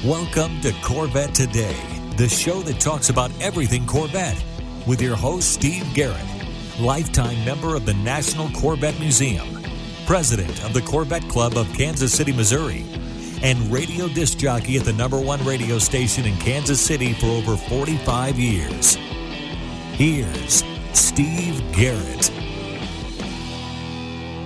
Welcome to Corvette Today, the show that talks about everything Corvette, with your host, Steve Garrett, lifetime member of the National Corvette Museum, president of the Corvette Club of Kansas City, Missouri, and radio disc jockey at the #1 radio station in Kansas City for over 45 years. Here's Steve Garrett.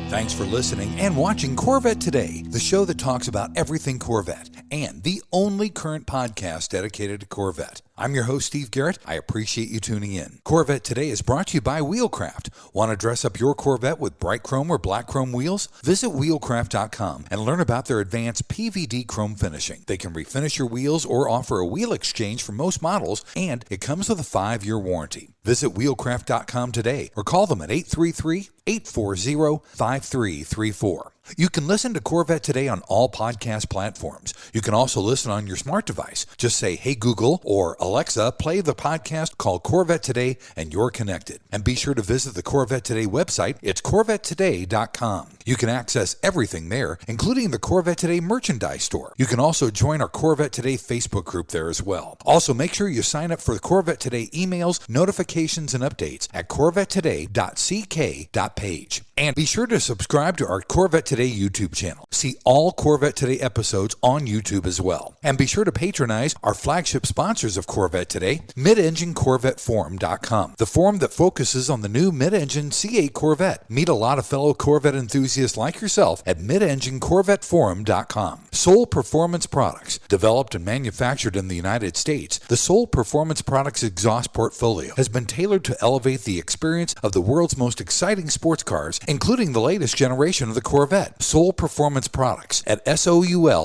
Thanks for listening and watching Corvette Today, the show that talks about everything Corvette, and the only current podcast dedicated to Corvette. I'm your host, Steve Garrett. I appreciate you tuning in. Corvette Today is brought to you by Wheelcraft. Want to dress up your Corvette with bright chrome or black chrome wheels? Visit wheelcraft.com and learn about their advanced PVD chrome finishing. They can refinish your wheels or offer a wheel exchange for most models, and it comes with a 5-year warranty. Visit wheelcraft.com today or call them at 833-840-5334. You can listen to Corvette Today on all podcast platforms. You can also listen on your smart device. Just say, "Hey Google," or "Alexa, play the podcast called Corvette Today," and you're connected. And be sure to visit the Corvette Today website. It's CorvetteToday.com. You can access everything there, including the Corvette Today merchandise store. You can also join our Corvette Today Facebook group there as well. Also, make sure you sign up for the Corvette Today emails, notifications, and updates at CorvetteToday.ck.page. And be sure to subscribe to our Corvette Today YouTube channel. See all Corvette Today episodes on YouTube as well. And be sure to patronize our flagship sponsors of Corvette Today, MidEngineCorvetteForum.com, the forum that focuses on the new mid-engine C8 Corvette. Meet a lot of fellow Corvette enthusiasts like yourself at MidEngineCorvetteForum.com. Soul Performance Products, developed and manufactured in the United States, the Soul Performance Products exhaust portfolio has been tailored to elevate the experience of the world's most exciting sports cars, including the latest generation of the Corvette. Soul Performance Products at SOULPP.com,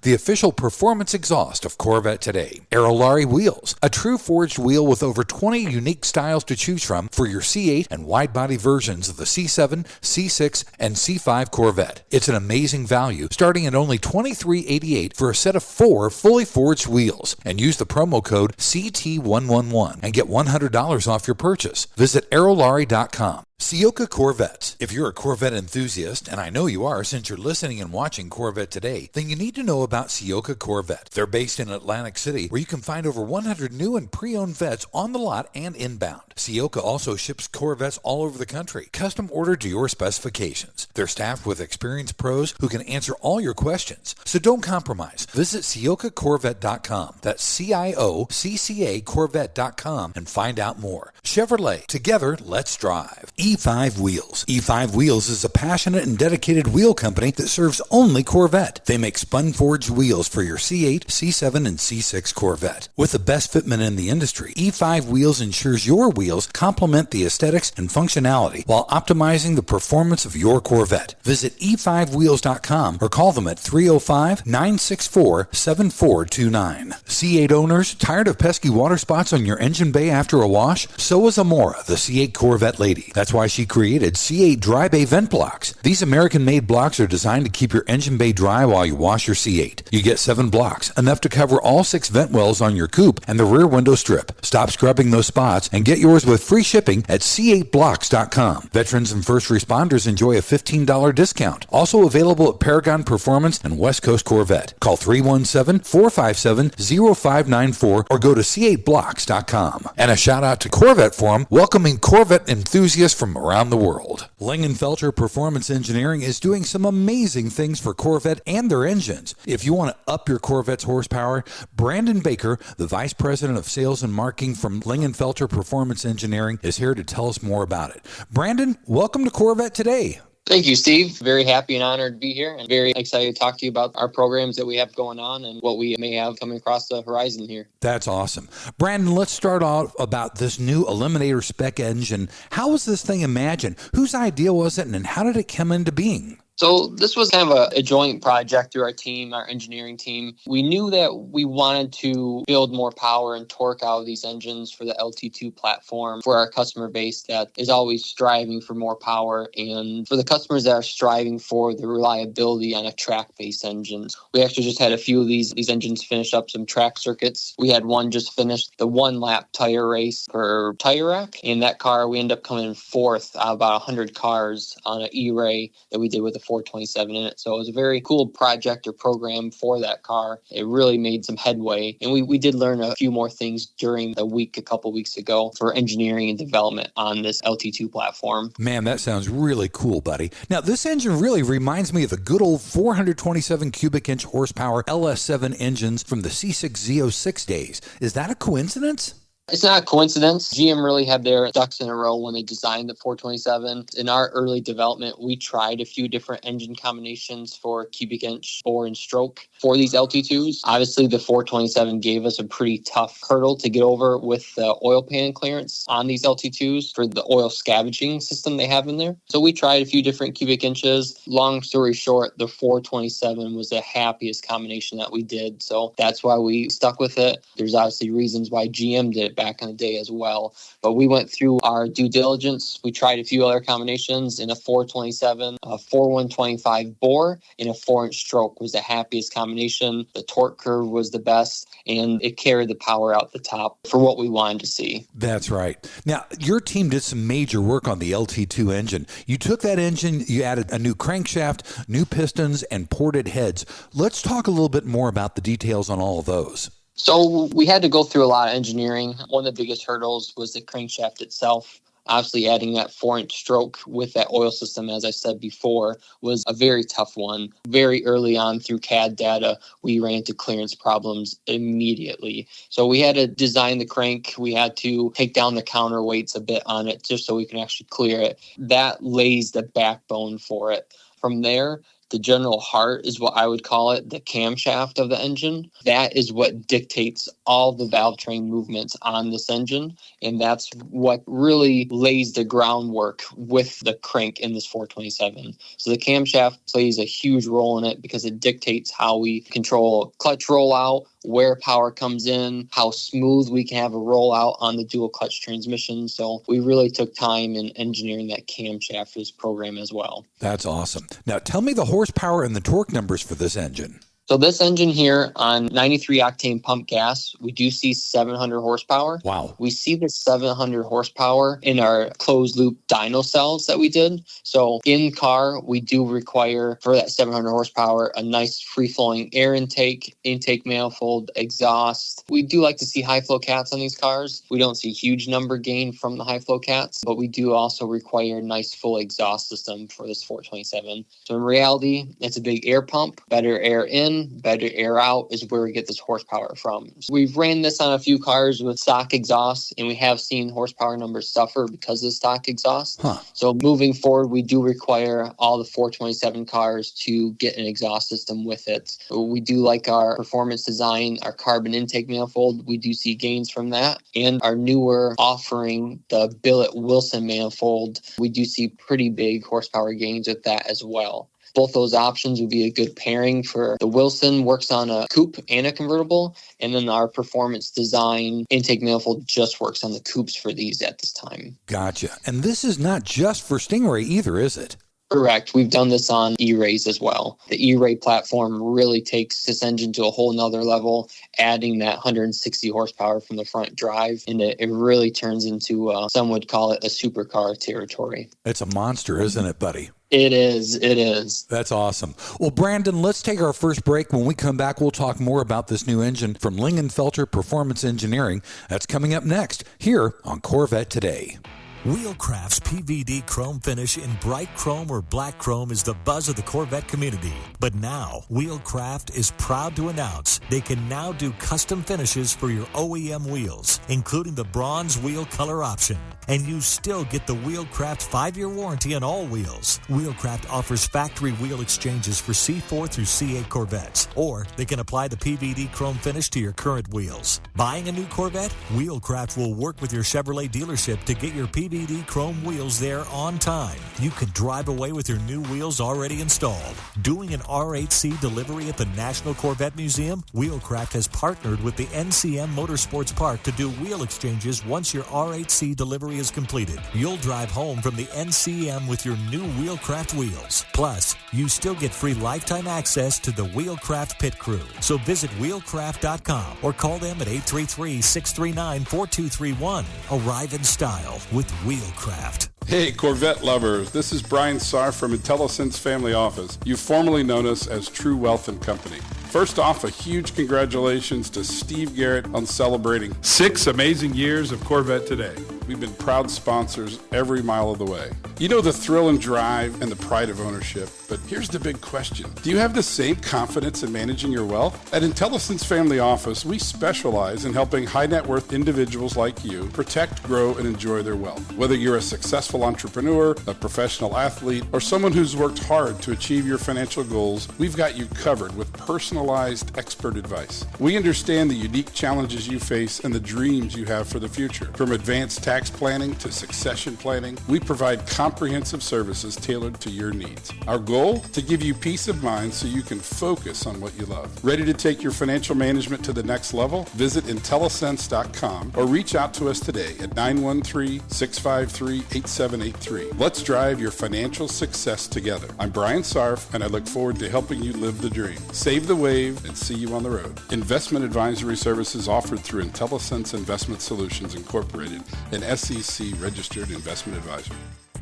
the official performance exhaust of Corvette Today. Aerolarri Wheels, a true forged wheel with over 20 unique styles to choose from for your C8 and wide-body versions of the C7, C6, and C5 Corvette. It's an amazing value, starting at only $23.88 for a set of 4 fully forged wheels. And use the promo code CT111 and get $100 off your purchase. Visit aerolarri.com. C8 Corvettes. If you're a Corvette enthusiast, and I know you are since you're listening and watching Corvette Today, then you need to know about C8 Corvette. They're based in Atlantic City, where you can find over 100 new and pre-owned vets on the lot and inbound. C8 also ships Corvettes all over the country, custom ordered to your specifications. They're staffed with experienced pros who can answer all your questions. So don't compromise. Visit CiocaCorvette.com. That's CIOCCA Corvette.com and find out more. Chevrolet. Together, let's drive. E5 Wheels. E5 Wheels is a passionate and dedicated wheel company that serves only Corvette. They make spun-forged wheels for your C8, C7, and C6 Corvette. With the best fitment in the industry, E5 Wheels ensures your wheels complement the aesthetics and functionality while optimizing the performance of your Corvette. Visit e5wheels.com or call them at 305-964-7429. C8 owners, tired of pesky water spots on your engine bay after a wash? So is Amora, the C8 Corvette lady. That's why she created C8 Dry Bay Vent Blocks. These American-made blocks are designed to keep your engine bay dry while you wash your C8. You get 7 blocks, enough to cover all 6 vent wells on your coupe and the rear window strip. Stop scrubbing those spots and get yours with free shipping at C8blocks.com. Veterans and first responders enjoy a $15 discount. Also available at Paragon Performance and West Coast Corvette. Call 317-457-0594 or go to C8blocks.com. And a shout out to Corvette Forum, welcoming Corvette enthusiasts from around the world. Lingenfelter Performance Engineering is doing some amazing things for Corvette and their engines. If you want to up your Corvette's horsepower, Brandon Baker, the Vice President of Sales and Marketing from Lingenfelter Performance Engineering, is here to tell us more about it. Brandon, welcome to Corvette Today. Thank you, Steve. Very happy and honored to be here and very excited to talk to you about our programs that we have going on and what we may have coming across the horizon here. That's awesome. Brandon, let's start off about this new Eliminator Spec engine. How was this thing imagined? Whose idea was it, and how did it come into being? So this was kind of a joint project through our team, our engineering team. We knew that we wanted to build more power and torque out of these engines for the LT2 platform for our customer base that is always striving for more power, and for the customers that are striving for the reliability on a track-based engine. We actually just had a few of these engines finish up some track circuits. We had one just finished the 1-lap tire race for Tire Rack. In that car, we ended up coming in 4th out of about 100 cars on an E-Ray that we did with a 427 in it. So it was a very cool project or program for that car. It really made some headway. And we did learn a few more things during the week a couple weeks ago for engineering and development on this LT2 platform. Man, that sounds really cool, buddy. Now, this engine really reminds me of the good old 427 cubic inch horsepower LS7 engines from the C6 Z06 days. Is that a coincidence? It's not a coincidence. GM really had their ducks in a row when they designed the 427. In our early development, we tried a few different engine combinations for cubic inch, bore, and stroke for these LT2s. Obviously, the 427 gave us a pretty tough hurdle to get over with the oil pan clearance on these LT2s for the oil scavenging system they have in there. So we tried a few different cubic inches. Long story short, the 427 was the happiest combination that we did. So that's why we stuck with it. There's obviously reasons why GM did it back in the day as well. But we went through our due diligence. We tried a few other combinations in a 427, a 4125 bore, and a 4-inch stroke was the happiest combination. The torque curve was the best, and it carried the power out the top for what we wanted to see. That's right. Now, your team did some major work on the LT2 engine. You took that engine, you added a new crankshaft, new pistons, and ported heads. Let's talk a little bit more about the details on all of those. So we had to go through a lot of engineering. One of the biggest hurdles was the crankshaft itself. Obviously, adding that 4-inch stroke with that oil system, as I said before, was a very tough one. Very early on through CAD data, we ran into clearance problems immediately. So we had to design the crank. We had to take down the counterweights a bit on it just so we can actually clear it. That lays the backbone for it. From there, the general heart is what I would call it, the camshaft of the engine. That is what dictates all the valve train movements on this engine. And that's what really lays the groundwork with the crank in this 427. So the camshaft plays a huge role in it because it dictates how we control clutch rollout, where power comes in, how smooth we can have a rollout on the dual clutch transmission. So we really took time in engineering that camshaft for this program as well. That's awesome. Now tell me the horsepower and the torque numbers for this engine. So this engine here on 93 octane pump gas, we do see 700 horsepower. Wow. We see the 700 horsepower in our closed loop dyno cells that we did. So in car, we do require for that 700 horsepower, a nice free flowing air intake manifold, exhaust. We do like to see high flow cats on these cars. We don't see huge number gain from the high flow cats, but we do also require a nice full exhaust system for this 427. So in reality, it's a big air pump, better air in, better air out is where we get this horsepower from. So we've ran this on a few cars with stock exhaust, and we have seen horsepower numbers suffer because of stock exhaust. So moving forward, we do require all the 427 cars to get an exhaust system with it. We do like our performance design, our carbon intake manifold. We do see gains from that. And our newer offering, the billet Wilson manifold, we do see pretty big horsepower gains with that as well. Both those options would be a good pairing for the Wilson, works on a coupe and a convertible, and then our performance design intake manifold just works on the coupes for these at this time. Gotcha. And this is not just for Stingray either, is it? Correct. We've done this on E-Rays as well. The E-Ray platform really takes this engine to a whole nother level, adding that 160 horsepower from the front drive, and it really turns into, some would call it a supercar territory. It's a monster, isn't it, buddy? It is. It is. That's awesome. Well, Brandon, let's take our first break. When we come back, we'll talk more about this new engine from Lingenfelter Performance Engineering. That's coming up next here on Corvette Today. Wheelcraft's PVD chrome finish in bright chrome or black chrome is the buzz of the Corvette community. But now, Wheelcraft is proud to announce they can now do custom finishes for your OEM wheels, including the bronze wheel color option. And you still get the Wheelcraft 5-year warranty on all wheels. Wheelcraft offers factory wheel exchanges for C4 through C8 Corvettes, or they can apply the PVD chrome finish to your current wheels. Buying a new Corvette? Wheelcraft will work with your Chevrolet dealership to get your PVD chrome wheels there on time. You can drive away with your new wheels already installed. Doing an R8C delivery at the National Corvette Museum? Wheelcraft has partnered with the NCM Motorsports Park to do wheel exchanges once your R8C delivery is completed. You'll drive home from the NCM with your new Wheelcraft wheels. Plus, you still get free lifetime access to the Wheelcraft pit crew. So visit wheelcraft.com or call them at 833-639-4231. Arrive in style with Wheelcraft. Hey, Corvette lovers, this is Brian Sarf from IntelliSense Family Office. You've formerly known us as True Wealth and Company. First off, a huge congratulations to Steve Garrett on celebrating 6 amazing years of Corvette Today. We've been proud sponsors every mile of the way. You know the thrill and drive and the pride of ownership, but here's the big question. Do you have the same confidence in managing your wealth? At IntelliSense Family Office, we specialize in helping high net worth individuals like you protect, grow, and enjoy their wealth. Whether you're a successful entrepreneur, a professional athlete, or someone who's worked hard to achieve your financial goals, we've got you covered with personalized expert advice. We understand the unique challenges you face and the dreams you have for the future. From advanced tax planning to succession planning, we provide comprehensive services tailored to your needs. Our goal? To give you peace of mind so you can focus on what you love. Ready to take your financial management to the next level? Visit IntelliSense.com or reach out to us today at 913-653-8783. Let's drive your financial success together. I'm Brian Sarf, and I look forward to helping you live the dream. Save the wave and see you on the road. Investment advisory services offered through IntelliSense Investment Solutions Incorporated, an SEC registered investment advisor.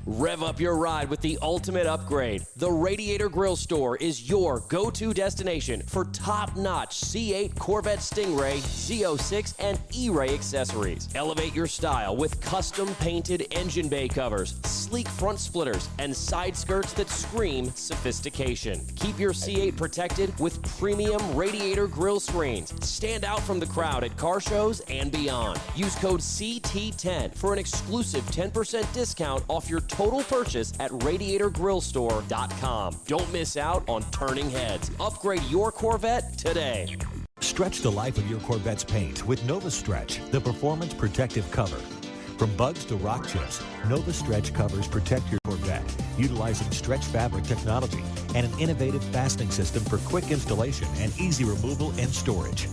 Rev up your ride with the ultimate upgrade. The Radiator Grill Store is your go-to destination for top-notch C8 Corvette Stingray, Z06, and E-Ray accessories. Elevate your style with custom-painted engine bay covers, sleek front splitters, and side skirts that scream sophistication. Keep your C8 protected with premium Radiator Grill screens. Stand out from the crowd at car shows and beyond. Use code CT10 for an exclusive 10% discount off your total purchase at radiatorgrillstore.com. Don't miss out on turning heads. Upgrade your Corvette today. Stretch the life of your Corvette's paint with Nova Stretch, the performance protective cover. From bugs to rock chips, Nova Stretch covers protect your Corvette, utilizing stretch fabric technology and an innovative fastening system for quick installation and easy removal and storage.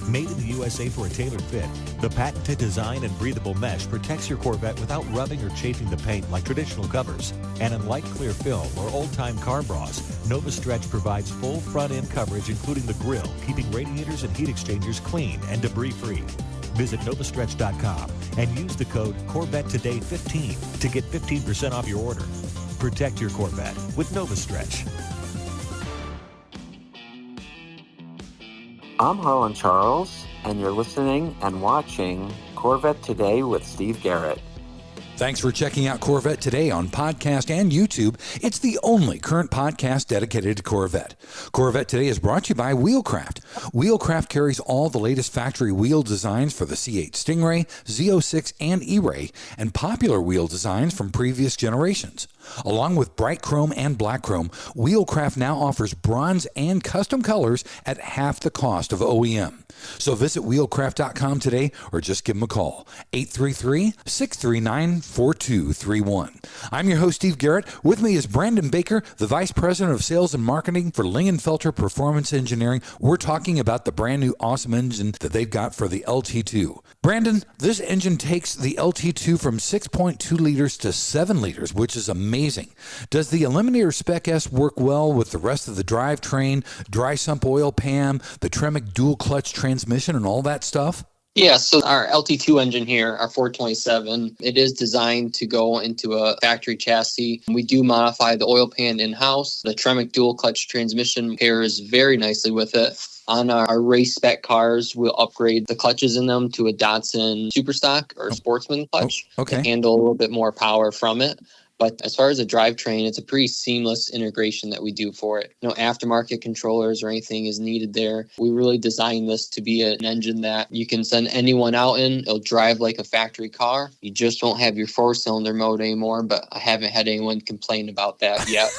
Made in the USA for a tailored fit, the patented design and breathable mesh protects your Corvette without rubbing or chafing the paint like traditional covers. And unlike clear film or old-time car bras, Nova Stretch provides full front-end coverage including the grille, keeping radiators and heat exchangers clean and debris-free. Visit novastretch.com and use the code CORVETTETODAY15 to get 15% off your order. Protect your Corvette with Nova Stretch. I'm Harlan Charles, and you're listening and watching Corvette Today with Steve Garrett. Thanks for checking out Corvette Today on podcast and YouTube. It's the only current podcast dedicated to Corvette. Corvette Today is brought to you by Wheelcraft. Wheelcraft carries all the latest factory wheel designs for the C8 Stingray, Z06, and E-Ray, and popular wheel designs from previous generations. Along with bright chrome and black chrome, Wheelcraft now offers bronze and custom colors at half the cost of OEM. So visit wheelcraft.com today or just give them a call, 833-639-4231. I'm your host, Steve Garrett. With me is Brandon Baker, the Vice President of Sales and Marketing for Lingenfelter Performance Engineering. We're talking about the brand new awesome engine that they've got for the LT2. Brandon, this engine takes the LT2 from 6.2 liters to 7 liters, which is amazing. Does the Eliminator Spec S work well with the rest of the drivetrain, dry sump oil pan, the Tremec dual clutch transmission, and all that stuff? Yeah, so our LT2 engine here, our 427, it is designed to go into a factory chassis. We do modify the oil pan in-house. The Tremec dual clutch transmission pairs very nicely with it. On our race spec cars, we'll upgrade the clutches in them to a Datsun Superstock or Sportsman clutch to handle a little bit more power from it. But as far as the drivetrain, it's a pretty seamless integration that we do for it. No aftermarket controllers or anything is needed there. We really designed this to be an engine that you can send anyone out in. It'll drive like a factory car. You just won't have your 4-cylinder mode anymore, but I haven't had anyone complain about that yet.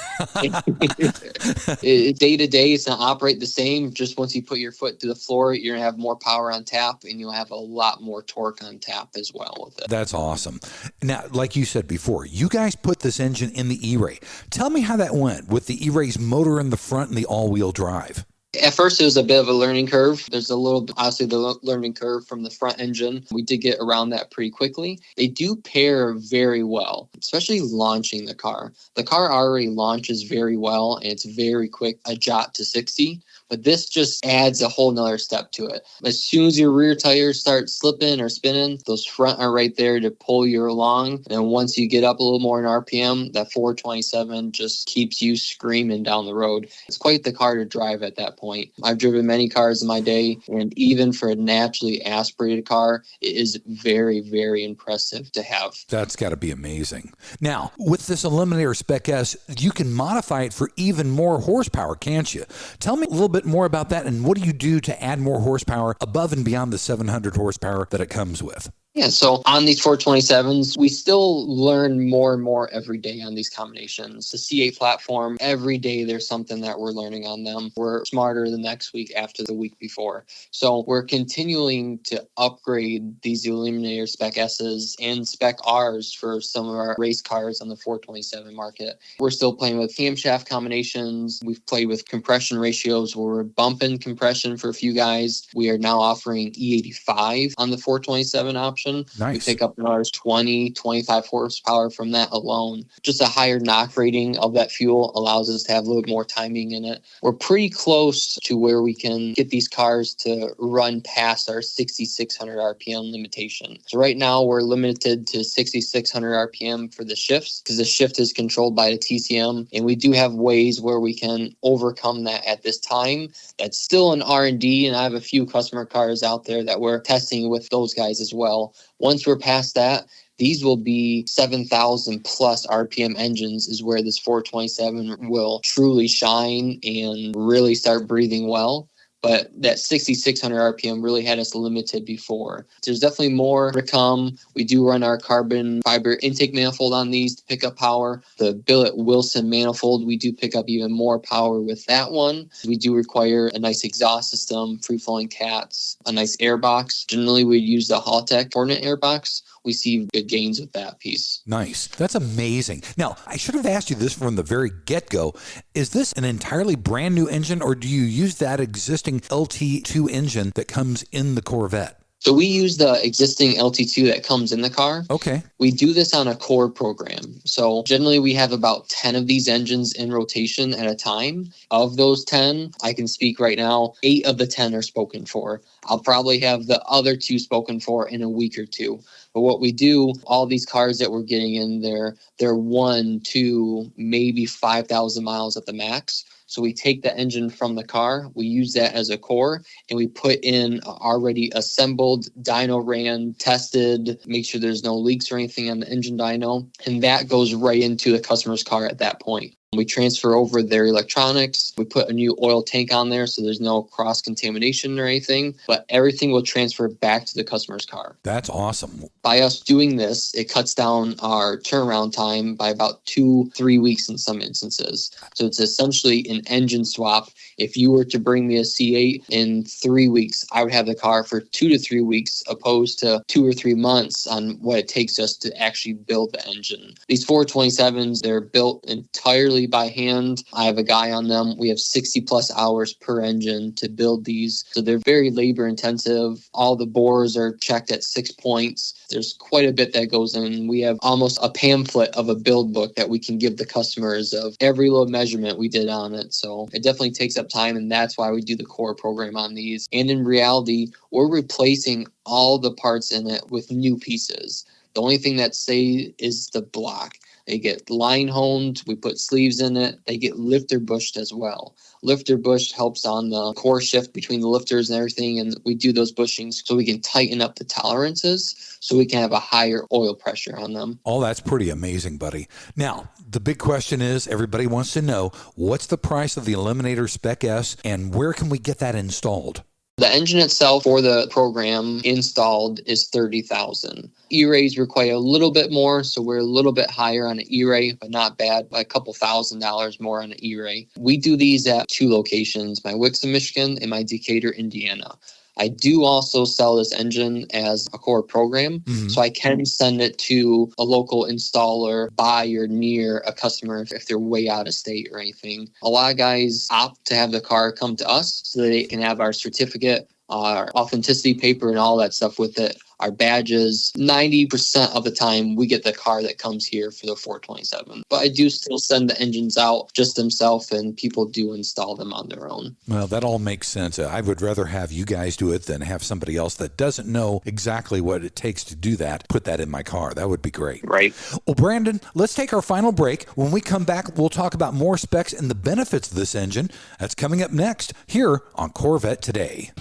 Day to day, it's going to operate the same. Just once you put your foot to the floor, you're going to have more power on tap, and you'll have a lot more torque on tap as well with it. That's awesome. Now, like you said before, you guys put this engine in the E-Ray. Tell me how that went with the E-Ray's motor in the front and the all-wheel drive. At first, it was a bit of a learning curve. There's a little bit, obviously, the learning curve from the front engine. We did get around that pretty quickly. They do pair very well, especially launching the car. The car already launches very well, and it's very quick, a jot to 60. But this just adds a whole nother step to it. As soon as your rear tires start slipping or spinning, those front are right there to pull you along. And then once you get up a little more in RPM, that 427 just keeps you screaming down the road. It's quite the car to drive at that point. I've driven many cars in my day, and even for a naturally aspirated car, it is very, very impressive to have. That's got to be amazing. Now, with this Eliminator Spec S, you can modify it for even more horsepower, can't you? Tell me a little bit more about that, and what do you do to add more horsepower above and beyond the 700 horsepower that it comes with? Yeah, so on these 427s, we still learn more and more every day on these combinations. The C8 platform, every day there's something that we're learning on them. We're smarter the next week after the week before. So we're continuing to upgrade these Eliminator Spec S's and Spec R's for some of our race cars on the 427 market. We're still playing with camshaft combinations. We've played with compression ratios where we're bumping compression for a few guys. We are now offering E85 on the 427 option. Nice. We pick up another 20, 25 horsepower from that alone. Just a higher knock rating of that fuel allows us to have a little bit more timing in it. We're pretty close to where we can get these cars to run past our 6,600 RPM limitation. So right now we're limited to 6,600 RPM for the shifts because the shift is controlled by the TCM, and we do have ways where we can overcome that at this time. That's still in R&D, and I have a few customer cars out there that we're testing with those guys as well. Once we're past that, these will be 7,000 plus RPM engines is where this 427 will truly shine and really start breathing well. But that 6,600 RPM really had us limited before. There's definitely more to come. We do run our carbon fiber intake manifold on these to pick up power. The billet Wilson manifold, we do pick up even more power with that one. We do require a nice exhaust system, free-flowing cats, a nice air box. Generally, we use the Haltech Hornet air box. We see good gains with that piece. Nice. That's amazing. Now, I should have asked you this from the very get-go. Is this an entirely brand new engine, or do you use that existing LT2 engine that comes in the Corvette? So we use the existing LT2 that comes in the car. Okay. We do this on a core program. So generally we have about 10 of these engines in rotation at a time. Of those 10, I can speak right now, 8 of the 10 are spoken for. I'll probably have the other 2 spoken for in a week or 2. But what we do, all these cars that we're getting in there, they're 1, 2, maybe 5,000 miles at the max. So we take the engine from the car, we use that as a core, and we put in already assembled, dyno ran, tested, make sure there's no leaks or anything on the engine dyno, and that goes right into the customer's car at that point. We transfer over their electronics. We put a new oil tank on there so there's no cross-contamination or anything, but everything will transfer back to the customer's car. That's awesome. By us doing this, it cuts down our turnaround time by about 2-3 weeks in some instances. So it's essentially an engine swap. If you were to bring me a C8 in 3 weeks, I would have the car for 2 to 3 weeks opposed to 2 or 3 months on what it takes us to actually build the engine. These 427s, they're built entirely by hand. I have a guy on them. We have 60 plus hours per engine to build these. So they're very labor intensive. All the bores are checked at 6 points. There's quite a bit that goes in. We have almost a pamphlet of a build book that we can give the customers of every little measurement we did on it. So it definitely takes up time, and that's why we do the core program on these. And in reality, we're replacing all the parts in it with new pieces. The only thing that stays is the block. They get line honed. We put sleeves in it. They get lifter bushed as well. Lifter bush helps on the core shift between the lifters and everything. And we do those bushings so we can tighten up the tolerances so we can have a higher oil pressure on them. Oh, that's pretty amazing, buddy. Now, the big question is, everybody wants to know, what's the price of the Eliminator Spec S and where can we get that installed? The engine itself for the program installed is $30,000. E-Rays require a little bit more, so we're a little bit higher on an E-Ray, but not bad, by a couple $1,000s more on an E-Ray. We do these at 2 locations, my Wixom, Michigan, and my Decatur, Indiana. I do also sell this engine as a core program, so I can send it to a local installer by or near a customer if they're way out of state or anything. A lot of guys opt to have the car come to us so that they can have our certificate, our authenticity paper, and all that stuff with it. Our badges, 90% of the time we get the car that comes here for the 427. But I do still send the engines out just themselves, and people do install them on their own. Well, that all makes sense. I would rather have you guys do it than have somebody else that doesn't know exactly what it takes to do that, put that in my car. That would be great. Right. Well, Brandon, let's take our final break. When we come back, we'll talk about more specs and the benefits of this engine. That's coming up next here on Corvette Today.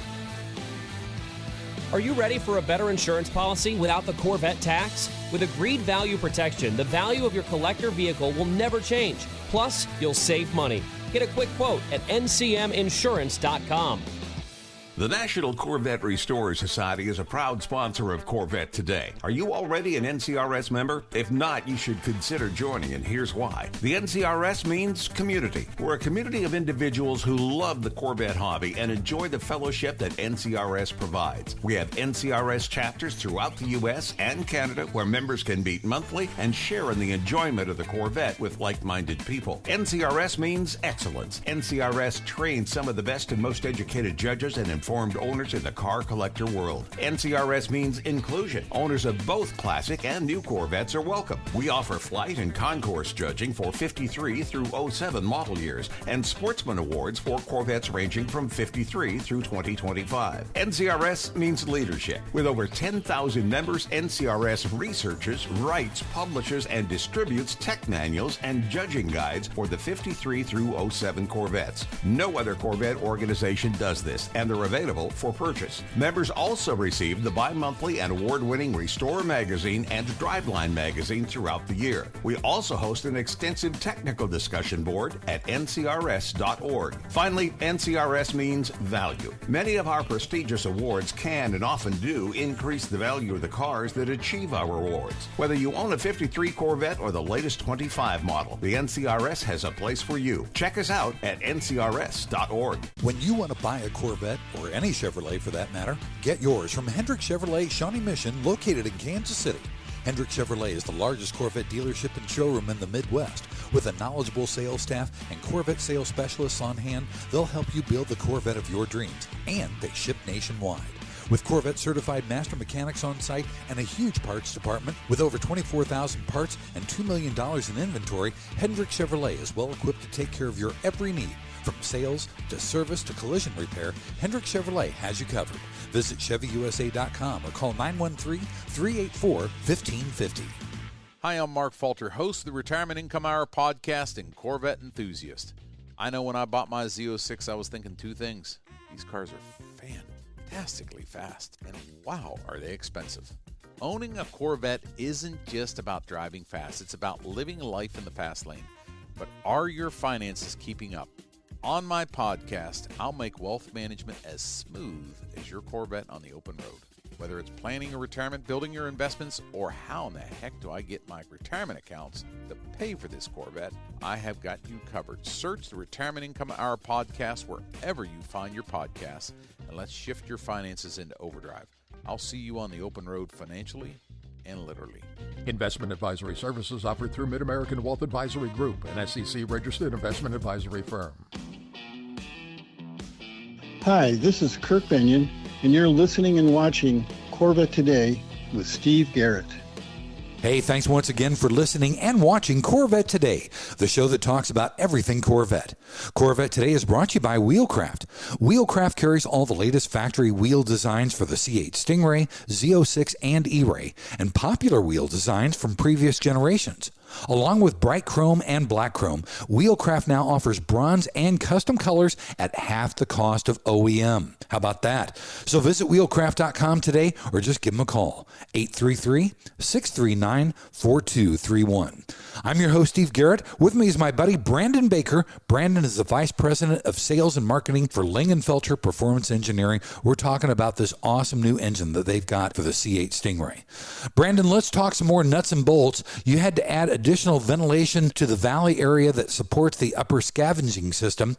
Are you ready for a better insurance policy without the Corvette tax? With agreed value protection, the value of your collector vehicle will never change. Plus, you'll save money. Get a quick quote at ncminsurance.com. The National Corvette Restorer Society is a proud sponsor of Corvette Today. Are you already an NCRS member? If not, you should consider joining, and here's why. The NCRS means community. We're a community of individuals who love the Corvette hobby and enjoy the fellowship that NCRS provides. We have NCRS chapters throughout the U.S. and Canada where members can meet monthly and share in the enjoyment of the Corvette with like-minded people. NCRS means excellence. NCRS trains some of the best and most educated judges and informed owners in the car collector world. NCRS means inclusion. Owners of both classic and new Corvettes are welcome. We offer flight and concourse judging for 53 through 07 model years and sportsman awards for Corvettes ranging from 53 through 2025. NCRS means leadership. With over 10,000 members, NCRS researches, writes, publishes, and distributes tech manuals and judging guides for the 53 through 07 Corvettes. No other Corvette organization does this, and they're available for purchase. Members also receive the bi-monthly and award-winning Restore magazine and Driveline magazine throughout the year. We also host an extensive technical discussion board at ncrs.org. Finally, NCRS means value. Many of our prestigious awards can and often do increase the value of the cars that achieve our awards. Whether you own a 53 Corvette or the latest 25 model, the NCRS has a place for you. Check us out at ncrs.org. When you want to buy a Corvette, or any Chevrolet for that matter, get yours from Hendrick Chevrolet Shawnee Mission, located in Kansas City. Hendrick Chevrolet is the largest Corvette dealership and showroom in the Midwest. With a knowledgeable sales staff and Corvette sales specialists on hand, they'll help you build the Corvette of your dreams, and they ship nationwide. With Corvette certified master mechanics on site and a huge parts department with over 24,000 parts and $2 million in inventory, Hendrick Chevrolet is well equipped to take care of your every need. From sales to service to collision repair, Hendrick Chevrolet has you covered. Visit ChevyUSA.com or call 913-384-1550. Hi, I'm Mark Falter, host of the Retirement Income Hour podcast and Corvette enthusiast. I know when I bought my Z06, I was thinking two things. These cars are fantastically fast, and wow, are they expensive. Owning a Corvette isn't just about driving fast. It's about living life in the fast lane. But are your finances keeping up? On my podcast, I'll make wealth management as smooth as your Corvette on the open road. Whether it's planning a retirement, building your investments, or how in the heck do I get my retirement accounts to pay for this Corvette, I have got you covered. Search the Retirement Income Hour podcast wherever you find your podcasts, and let's shift your finances into overdrive. I'll see you on the open road financially and literally. Investment advisory services offered through Mid-American Wealth Advisory Group, an SEC-registered investment advisory firm. Hi, this is Kirk Benyon, and you're listening and watching Corvette Today with Steve Garrett. Hey, thanks once again for listening and watching Corvette Today, the show that talks about everything Corvette. Corvette Today is brought to you by Wheelcraft. Wheelcraft carries all the latest factory wheel designs for the C8 Stingray, Z06, and E-Ray, and popular wheel designs from previous generations. Along with bright chrome and black chrome, Wheelcraft now offers bronze and custom colors at half the cost of OEM. How about that? So visit wheelcraft.com today or just give them a call, 833-639-4231. I'm your host, Steve Garrett. With me is my buddy, Brandon Baker. Brandon is the Vice President of Sales and Marketing for Lingenfelter Performance Engineering. We're talking about this awesome new engine that they've got for the C8 Stingray. Brandon, let's talk some more nuts and bolts. You had to add additional ventilation to the valley area that supports the upper scavenging system.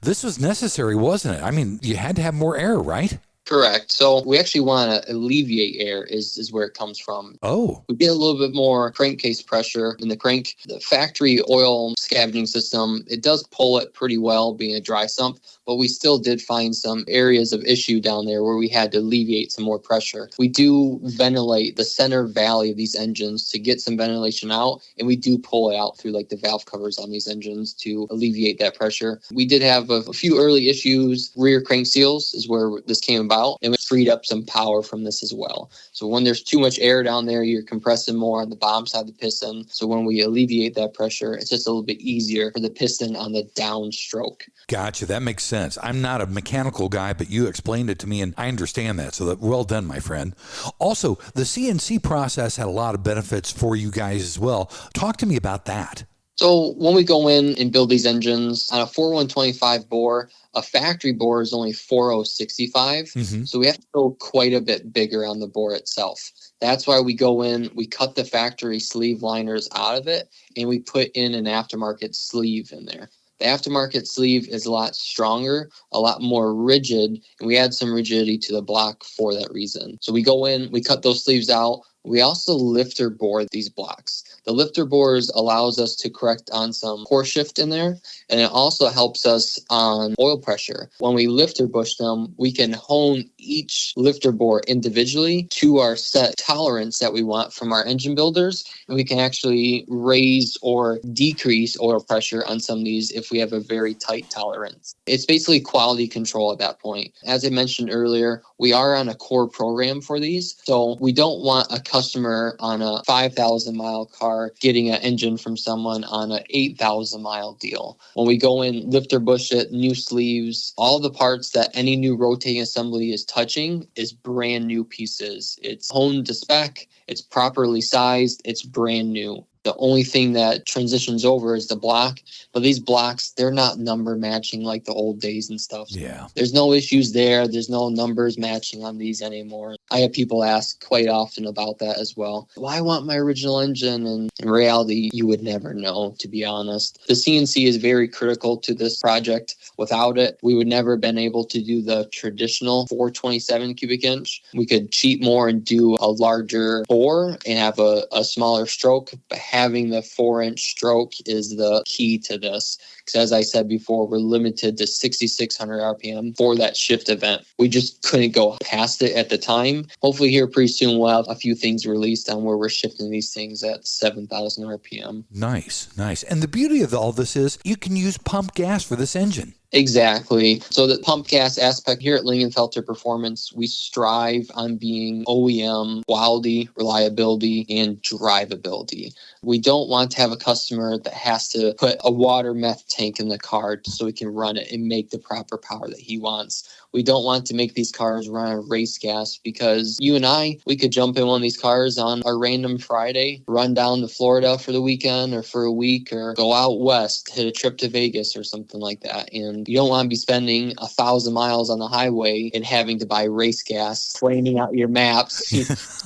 This was necessary, wasn't it? I mean, you had to have more air, right? Correct. So we actually want to alleviate air is where it comes from. Oh. We get a little bit more crankcase pressure in the crank. The factory oil scavenging system, it does pull it pretty well being a dry sump, but we still did find some areas of issue down there where we had to alleviate some more pressure. We do ventilate the center valley of these engines to get some ventilation out, and we do pull it out through like the valve covers on these engines to alleviate that pressure. We did have a few early issues. Rear crank seals is where this came about, and we freed up some power from this as well. So when there's too much air down there, you're compressing more on the bottom side of the piston. So when we alleviate that pressure, it's just a little bit easier for the piston on the downstroke. Gotcha. That makes sense. I'm not a mechanical guy, but you explained it to me, and I understand that. So well done, my friend. Also, the CNC process had a lot of benefits for you guys as well. Talk to me about that. So when we go in and build these engines on a 4125 bore, a factory bore is only 4065. Mm-hmm. So we have to go quite a bit bigger on the bore itself. That's why we go in, we cut the factory sleeve liners out of it, and we put in an aftermarket sleeve in there. The aftermarket sleeve is a lot stronger, a lot more rigid, and we add some rigidity to the block for that reason. So we go in, we cut those sleeves out. We also lifter bore these blocks. The lifter bores allows us to correct on some core shift in there, and it also helps us on oil pressure. When we lifter bush them, we can hone each lifter bore individually to our set tolerance that we want from our engine builders, and we can actually raise or decrease oil pressure on some of these if we have a very tight tolerance. It's basically quality control at that point. As I mentioned earlier, we are on a core program for these, so we don't want a customer on a 5,000 mile car getting an engine from someone on an 8,000 mile deal. When we go in, lifter bush it, new sleeves, all the parts that any new rotating assembly is touching is brand new pieces. It's honed to spec, it's properly sized, it's brand new. The only thing that transitions over is the block, but these blocks, they're not number matching like the old days and stuff. Yeah. There's no issues there. There's no numbers matching on these anymore. I have people ask quite often about that as well. Well, I want my original engine, and in reality, you would never know, to be honest. The CNC is very critical to this project. Without it, we would never have been able to do the traditional 427 cubic inch. We could cheat more and do a larger bore and have a smaller stroke, but having the 4-inch stroke is the key to this. Because as I said before, we're limited to 6,600 RPM for that shift event. We just couldn't go past it at the time. Hopefully here pretty soon we'll have a few things released on where we're shifting these things at 7,000 RPM. Nice, nice. And the beauty of all this is you can use pump gas for this engine. Exactly. So the pump gas aspect here at Lingenfelter Performance, we strive on being OEM quality, reliability, and drivability. We don't want to have a customer that has to put a water meth tank in the car so he can run it and make the proper power that he wants. We don't want to make these cars run on race gas because you and I, we could jump in one of these cars on a random Friday, run down to Florida for the weekend or for a week, or go out west, hit a trip to Vegas or something like that. And you don't want to be spending 1,000 miles on the highway and having to buy race gas, flaming out your maps.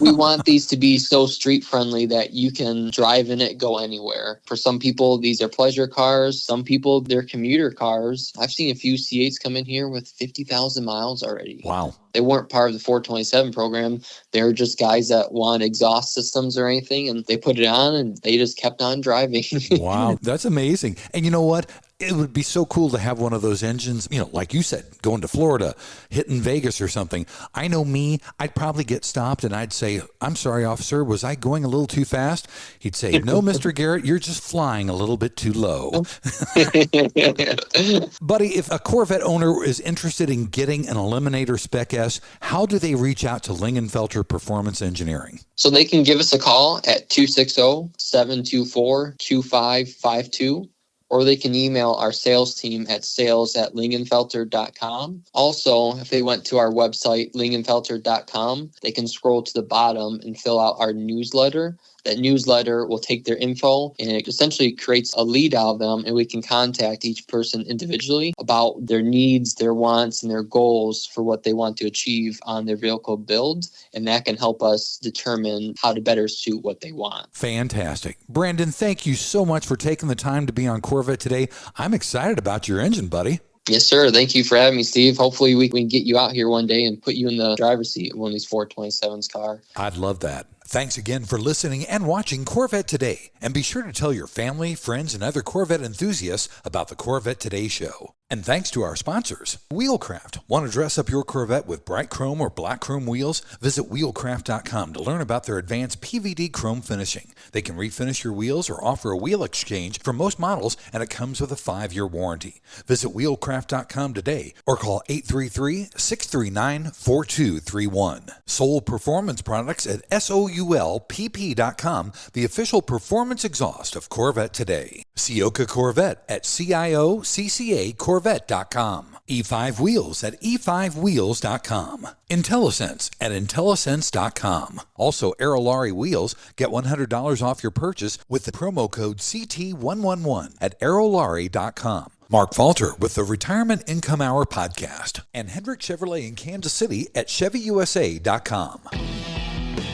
We want these to be so street friendly that you can drive in it, go anywhere. For some people, these are pleasure cars. Some people, they're commuter cars. I've seen a few C8s come in here with 50,000 miles already. Wow. They weren't part of the 427 program. They're just guys that want exhaust systems or anything, and they put it on and they just kept on driving. Wow, that's amazing. And you know what? It would be so cool to have one of those engines, you know, like you said, going to Florida, hitting Vegas or something. I know me, I'd probably get stopped and I'd say, "I'm sorry, officer, was I going a little too fast?" He'd say, "No, Mr. Garrett, you're just flying a little bit too low." Buddy, if a Corvette owner is interested in getting an Eliminator Spec S, how do they reach out to Lingenfelter Performance Engineering? So they can give us a call at 260-724-2552. Or they can email our sales team at sales@lingenfelter.com. Also, if they went to our website, lingenfelter.com, they can scroll to the bottom and fill out our newsletter. That newsletter will take their info and it essentially creates a lead out of them, and we can contact each person individually about their needs, their wants, and their goals for what they want to achieve on their vehicle build. And that can help us determine how to better suit what they want. Fantastic. Brandon, thank you so much for taking the time to be on Corvette Today. I'm excited about your engine, buddy. Yes, sir. Thank you for having me, Steve. Hopefully we can get you out here one day and put you in the driver's seat of one of these 427s car. I'd love that. Thanks again for listening and watching Corvette Today. And be sure to tell your family, friends, and other Corvette enthusiasts about the Corvette Today show. And thanks to our sponsors, Wheelcraft. Want to dress up your Corvette with bright chrome or black chrome wheels? Visit wheelcraft.com to learn about their advanced PVD chrome finishing. They can refinish your wheels or offer a wheel exchange for most models, and it comes with a 5-year warranty. Visit wheelcraft.com today or call 833-639-4231. Soul Performance Products at SOULPP.com, the official performance exhaust of Corvette Today. Ciocca Corvette at CIOCCA Corvette.com. E5 Wheels at E5Wheels.com. IntelliSense at IntelliSense.com. Also, Aerolarri Wheels. Get $100 off your purchase with the promo code CT111 at Aerolarri.com. Mark Falter with the Retirement Income Hour podcast. And Hendrick Chevrolet in Kansas City at ChevyUSA.com.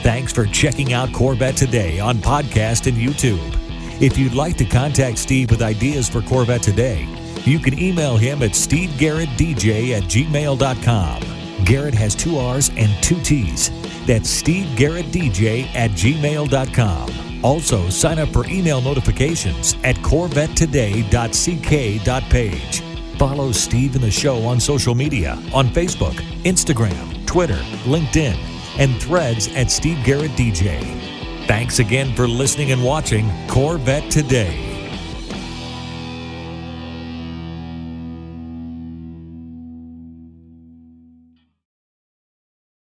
Thanks for checking out Corvette Today on podcast and YouTube. If you'd like to contact Steve with ideas for Corvette Today, you can email him at stevegarrettdj@gmail.com. Garrett has 2 R's and 2 T's. That's stevegarrettdj@gmail.com. Also, sign up for email notifications at corvettetoday.ck.page. Follow Steve and the show on social media on Facebook, Instagram, Twitter, LinkedIn, and Threads at Steve Garrett DJ. Thanks again for listening and watching Corvette Today.